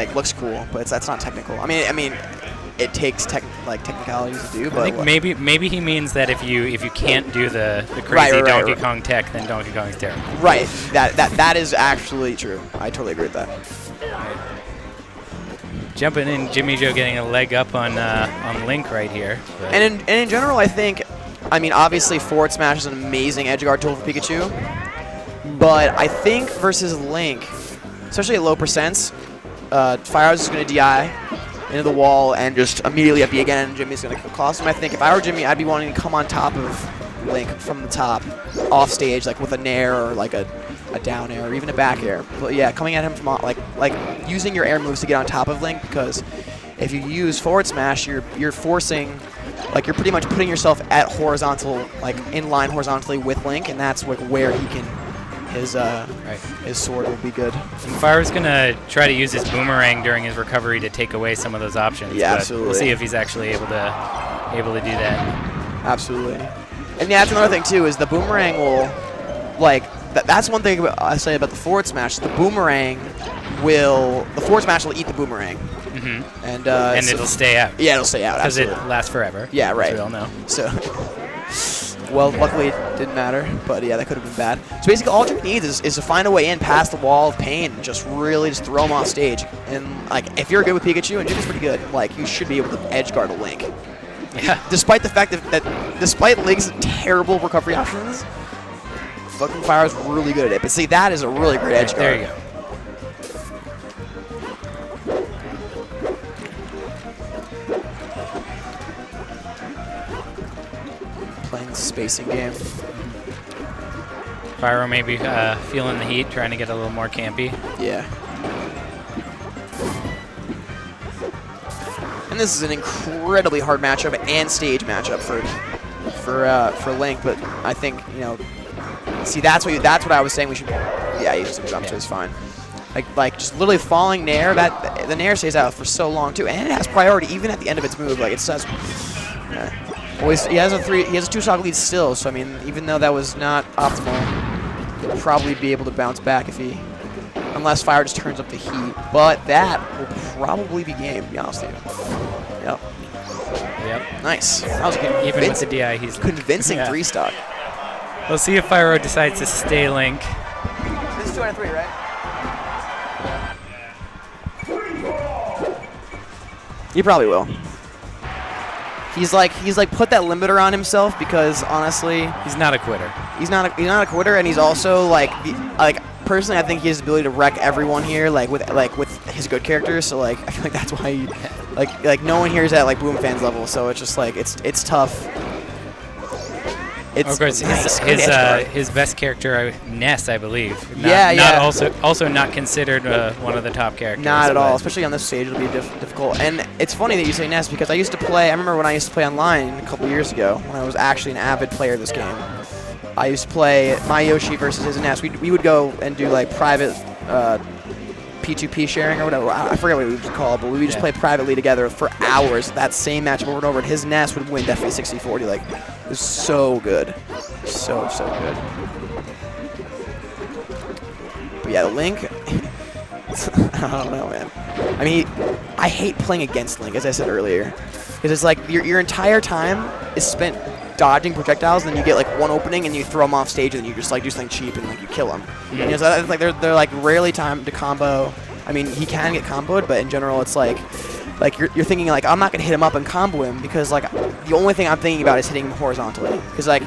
like looks cool, but that's not technical. I mean, it takes technicalities to do. But I think maybe he means that if you can't do the crazy Donkey Kong tech, then Donkey Kong's terrible. Right. That is actually true. I totally agree with that. Right. Jumping in, Jimmy Joe getting a leg up on Link right here. But. And in general, I think, I mean, obviously forward smash is an amazing edge guard tool for Pikachu, but I think versus Link, especially at low percents, Firo's is going to DI into the wall and just immediately up B again, and Jimmy's going to cost him. I think if I were Jimmy, I'd be wanting to come on top of Link from the top, off stage, like with a nair or like a down air or even a back air. But yeah, coming at him from like using your air moves to get on top of Link, because if you use forward smash, you're forcing, like you're pretty much putting yourself at horizontal, like in line horizontally with Link, and that's like where he can. His sword will be good. And Firo's going to try to use his boomerang during his recovery to take away some of those options. Yeah, but absolutely. We'll see if he's actually able to do that. Absolutely. And yeah, that's another thing too, is the boomerang will, like, that's one thing I say about the forward smash. The forward smash will eat the boomerang. Mm-hmm. And so it'll stay out. Yeah, it'll stay out. Because it lasts forever. Yeah, right. As we all know. So, well, luckily it didn't matter, but yeah, that could have been bad. So basically, all Jimmy needs is to find a way in past the wall of pain, and just really just throw him off stage. And like, if you're good with Pikachu, and Jimmy's pretty good, like you should be able to edge guard a Link. Yeah. Despite the fact that despite Link's terrible recovery options, fucking Firo's really good at it. But see, that is a really great edge guard. There you go. Playing the spacing game. Firo maybe feeling the heat, trying to get a little more campy. Yeah. And this is an incredibly hard matchup and stage matchup for Link, but I think, you know, see, that's what I was saying we should. Yeah, use some jump, so it's fine. Like just literally falling nair. That the nair stays out for so long too, and it has priority even at the end of its move. Like it says. Well, he has a 2-stock lead still, so I mean, even though that was not optimal, he'll probably be able to bounce back unless Firo just turns up the heat. But that will probably be game, to be honest with you. Yep. Nice. That was a even with the DI, he's convincing 3-stock. We'll see if Firo decides to stay Link. This is 2 out of 3, right? He probably will. He's like put that limiter on himself because honestly, he's not a quitter. He's not a quitter, and he's also like personally, I think he has the ability to wreck everyone here, like with his good characters. So like I feel like that's why he, like no one here is at like Boom fans level. So it's just like it's tough. It's of course, nice. His best character, Ness, I believe. Also not considered one of the top characters. Not at all, especially on this stage. It'll be difficult. And it's funny that you say Ness because I remember when I used to play online a couple years ago when I was actually an avid player of this game. I used to play my Yoshi versus his Ness. We would go and do like private P2P sharing or whatever. I forget what we would call it, but we would just play privately together for hours. That same match over and over, and his Ness would win definitely 60-40. Like, it was so good. So good. But yeah, Link, I don't know, man. I mean, I hate playing against Link, as I said earlier. Because it's like your entire time is spent dodging projectiles, and then you get like one opening and you throw them off stage, and then you just like do something cheap and like you kill them. Mm-hmm. You know, so that's, like they're like rarely timed to combo. I mean, he can get comboed, but in general, it's like you're thinking like I'm not gonna hit him up and combo him because like the only thing I'm thinking about is hitting him horizontally because like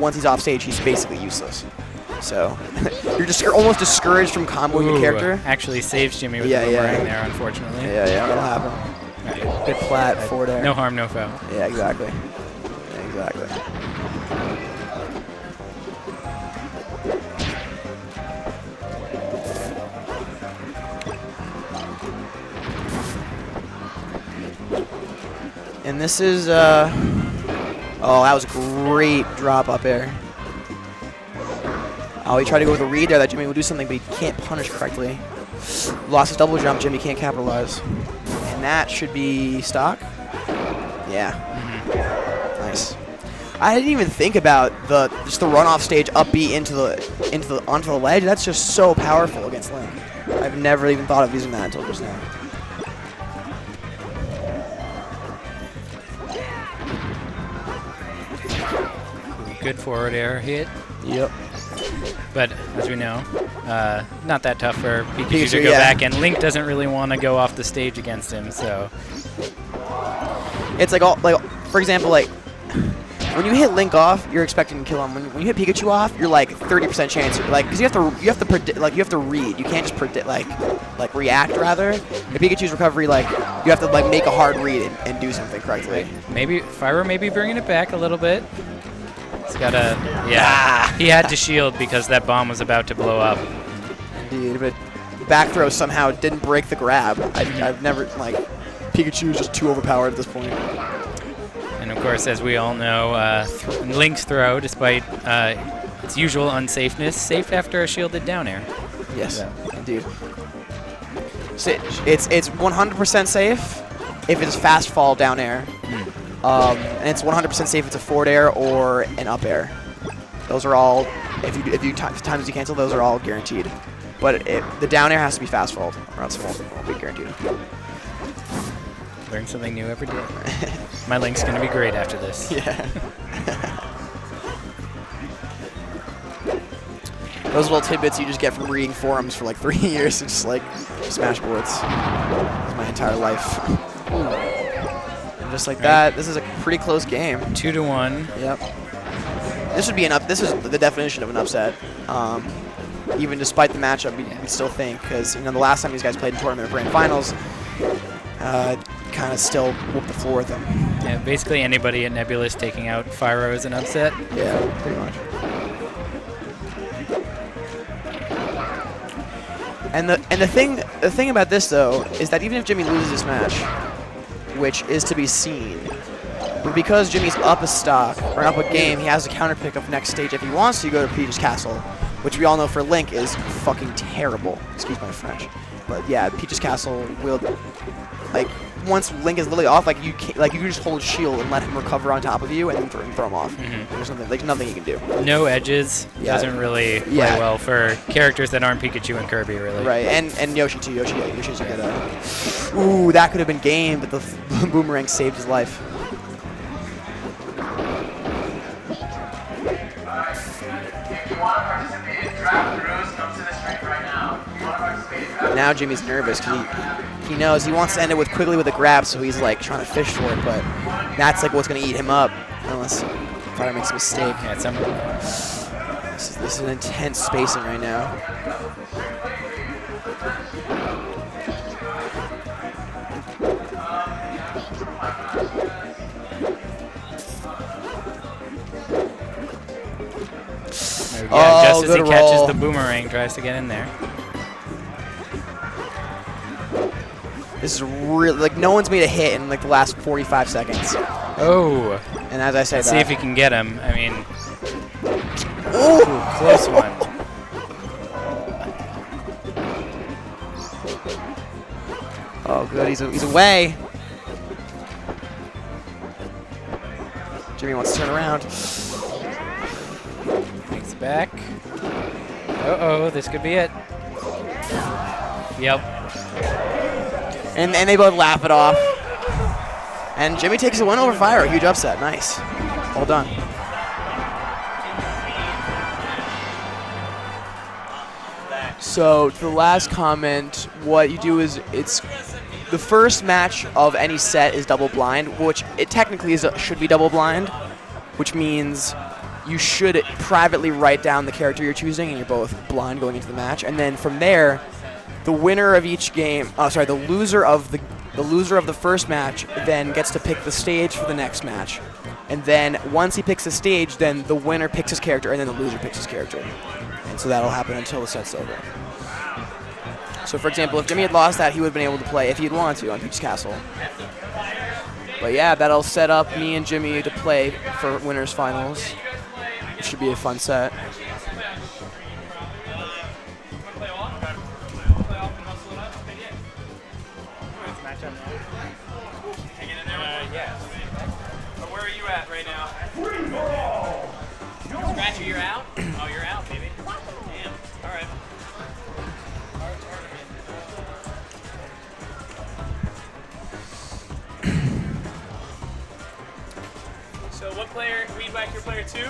once he's off stage, he's basically useless. So you're almost discouraged from comboing your character. Actually saves Jimmy with the boomerang there, unfortunately. Yeah, that'll happen. Right. Good plat forward air. No harm, no foul. Yeah, exactly. Exactly. And this is, oh, that was a great drop up air. Oh, he tried to go with a read there that Jimmy would do something, but he can't punish correctly. Lost his double jump, Jimmy can't capitalize. And that should be stock? Yeah. Mm-hmm. Nice. I didn't even think about just the run off stage up B onto the ledge. That's just so powerful against Link. I've never even thought of using that until just now. Good forward air hit. Yep. But as we know, not that tough for Pikachu Pikachu, to go yeah. back, and Link doesn't really want to go off the stage against him. So It's like for example, like when you hit Link off, you're expecting to kill him. When you hit Pikachu off, you're like 30% chance, like because you have to predict, like you have to read. You can't just predict, like react rather. In Pikachu's recovery, like you have to like make a hard read and do something correctly. maybe Firo may be bringing it back a little bit. He's got a he had to shield because that bomb was about to blow up. Indeed, but back throw somehow didn't break the grab. I've never like Pikachu is just too overpowered at this point. And of course, as we all know, Link's throw, despite its usual unsafeness, safe after a shielded down air. Yes, So. indeed. So it's 100% safe if it's fast fall down air, and it's 100% safe if it's a forward air or an up air. Those are all, if you times you cancel, those are all guaranteed. But the down air has to be fast fall, or else it won't be guaranteed. Learn something new every day. My Link's going to be great after this. Yeah. Those little tidbits you just get from reading forums for like 3 years and just like smash boards. It's my entire life. And just like that, this is a pretty close game. 2-1. Yep. This would be This is the definition of an upset. Even despite the matchup, we still think, because the last time these guys played in tournament or grand finals, kind of still whooped the floor with them. Yeah, basically anybody at Nebulous taking out Firo is an upset. Yeah, pretty much. And the thing about this though is that even if Jimmy loses this match, which is to be seen, but because Jimmy's up a stock or up a game, he has a counter pick of next stage if he wants to go to Peach's Castle, which we all know for Link is fucking terrible. Excuse my French, but yeah, Peach's Castle will like once Link is literally off, like you can just hold shield and let him recover on top of you and then throw him off. There's nothing you can do. No edges doesn't really play well for characters that aren't Pikachu and Kirby, really. Right, and Yoshi too. Yoshi's a good. Ooh, that could have been game, but the boomerang saved his life. Now Jimmy's nervous because he knows he wants to end it with quickly with a grab, so he's like trying to fish for it, but that's like what's going to eat him up unless Fire makes a mistake. Yeah, This is an intense spacing right now. Yeah, just as he catches the boomerang, tries to get in there. This is really, like, no one's made a hit in, like, the last 45 seconds. Oh. And as I say Let's see if he can get him. I mean, ooh, close one. Oh, good, he's away. Jimmy wants to turn around. Makes back. Uh-oh, this could be it. Yep. And they both laugh it off. And Jimmy takes a win over Fire. A huge upset. Nice. Well done. So, to the last comment, what you do is it's the first match of any set is double blind, which it technically should be double blind, which means you should privately write down the character you're choosing, and you're both blind going into the match. And then from there, the winner of each game, the loser of the first match then gets to pick the stage for the next match. And then once he picks the stage, then the winner picks his character, and then the loser picks his character. And so that'll happen until the set's over. So for example, if Jimmy had lost that, he would have been able to play if he had wanted to on Peach's Castle. But yeah, that'll set up me and Jimmy to play for winners finals. It should be a fun set. Where are you at right now? Scratcher, you're out? Oh, you're out, baby. Damn. All right. So what player, Weedwhack, your player 2?